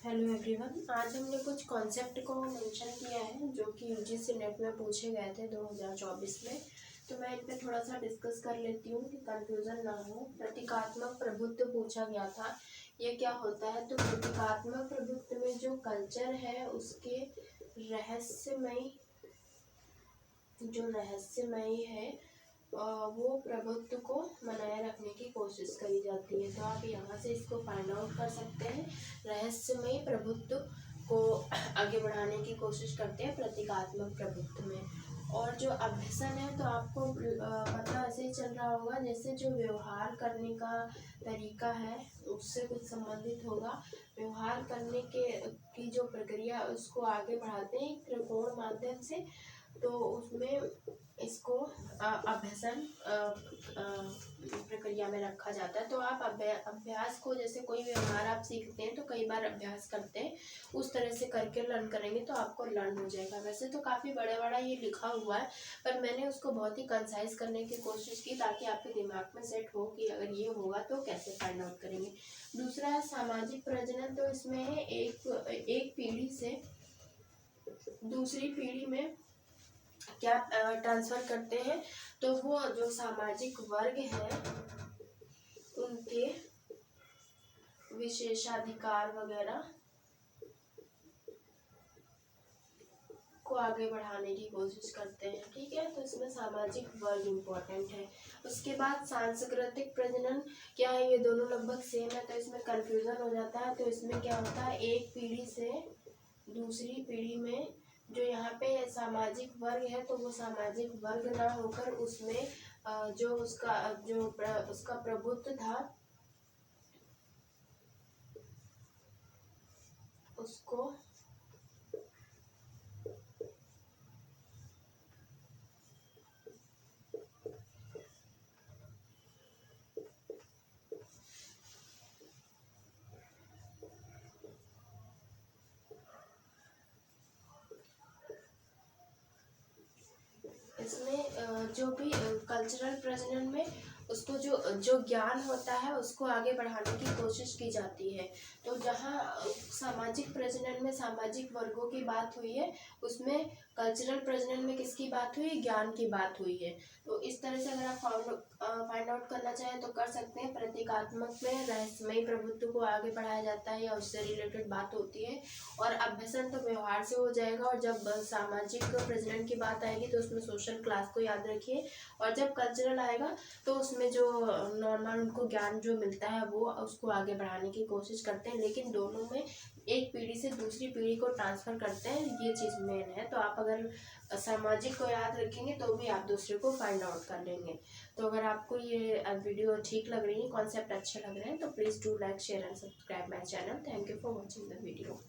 Hello everyone. आज हमने कुछ कॉन्सेप्ट को मेंशन किया है जो कि यूजीसी नेट में पूछे गए थे 2024 में। तो मैं इन पे थोड़ा सा डिस्कस कर लेती हूँ कि कंफ्यूजन ना हो। प्रतीकात्मक प्रभुत्व पूछा गया था, ये क्या होता है। तो प्रतीकात्मक प्रभुत्व में जो कल्चर है उसके रहस्यमयी है वो प्रभुत्व को बनाए रखने की कोशिश करी जाती है। तो आप यहाँ से इसको फाइंड आउट कर सकते हैं। रहस्यमयी प्रभुत्व को आगे बढ़ाने की कोशिश करते हैं प्रतीकात्मक प्रभुत्व में। और जो अभ्यसन है तो आपको पता ऐसे ही चल रहा होगा जैसे जो व्यवहार करने का तरीका है उससे कुछ संबंधित होगा। व्यवहार करने की जो प्रक्रिया उसको आगे बढ़ाते हैं त्रिकोण माध्यम से। तो उसमें इसको अभ्यसन प्रक्रिया में रखा जाता है। तो आप अभ्यास को, जैसे कोई व्यवहार आप सीखते हैं तो कई बार अभ्यास करते हैं, उस तरह से करके लर्न करेंगे तो आपको लर्न हो जाएगा। वैसे तो काफ़ी बड़ा ये लिखा हुआ है, पर मैंने उसको बहुत ही कंसाइज करने की कोशिश की ताकि आपके दिमाग में सेट हो कि अगर ये होगा तो कैसे फाइंड आउट करेंगे। दूसरा है सामाजिक प्रजनन। तो इसमें है एक पीढ़ी से दूसरी पीढ़ी में क्या ट्रांसफर करते हैं। तो वो जो सामाजिक वर्ग है उनके विशेषाधिकार वगैरह को आगे बढ़ाने की कोशिश करते हैं। ठीक है, तो इसमें सामाजिक वर्ग इम्पोर्टेंट है। उसके बाद सांस्कृतिक प्रजनन क्या है, ये दोनों लगभग सेम है तो इसमें कंफ्यूजन हो जाता है। तो इसमें क्या होता है, एक पीढ़ी से दूसरी पीढ़ी में जो यहाँ पे सामाजिक वर्ग है तो वो सामाजिक वर्ग ना होकर उसमें जो उसका प्रभुत्व था उसको इसमें जो भी कल्चरल प्रजनन में उसको जो ज्ञान होता है उसको आगे बढ़ाने की कोशिश की जाती है। तो जहाँ सामाजिक प्रजनन में सामाजिक वर्गों की बात हुई है, उसमें कल्चरल प्रजनन में किसकी बात हुई, ज्ञान की बात हुई है। तो इस तरह से अगर आप फाइंड आउट करना चाहें तो कर सकते हैं। प्रतीकात्मक में रहस्यमयी प्रभुत्व को आगे बढ़ाया जाता है या उससे रिलेटेड बात होती है। और अभ्यसन तो व्यवहार से हो जाएगा। और जब सामाजिक प्रजनन की बात आएगी तो उसमें सोशल क्लास को याद रखिए। और जब कल्चरल आएगा तो उसमें जो नॉर्मल उनको ज्ञान जो मिलता है वो उसको आगे बढ़ाने की कोशिश करते हैं। लेकिन दोनों में एक पीढ़ी से दूसरी पीढ़ी को ट्रांसफ़र करते हैं, ये चीज़ मेन है। तो आप अगर सामाजिक को याद रखेंगे तो भी आप दूसरे को फाइंड आउट कर लेंगे। तो अगर आपको ये वीडियो ठीक लग रही है, कॉन्सेप्ट अच्छे लग रहे हैं तो please do like share and subscribe my channel. Thank you for watching the video.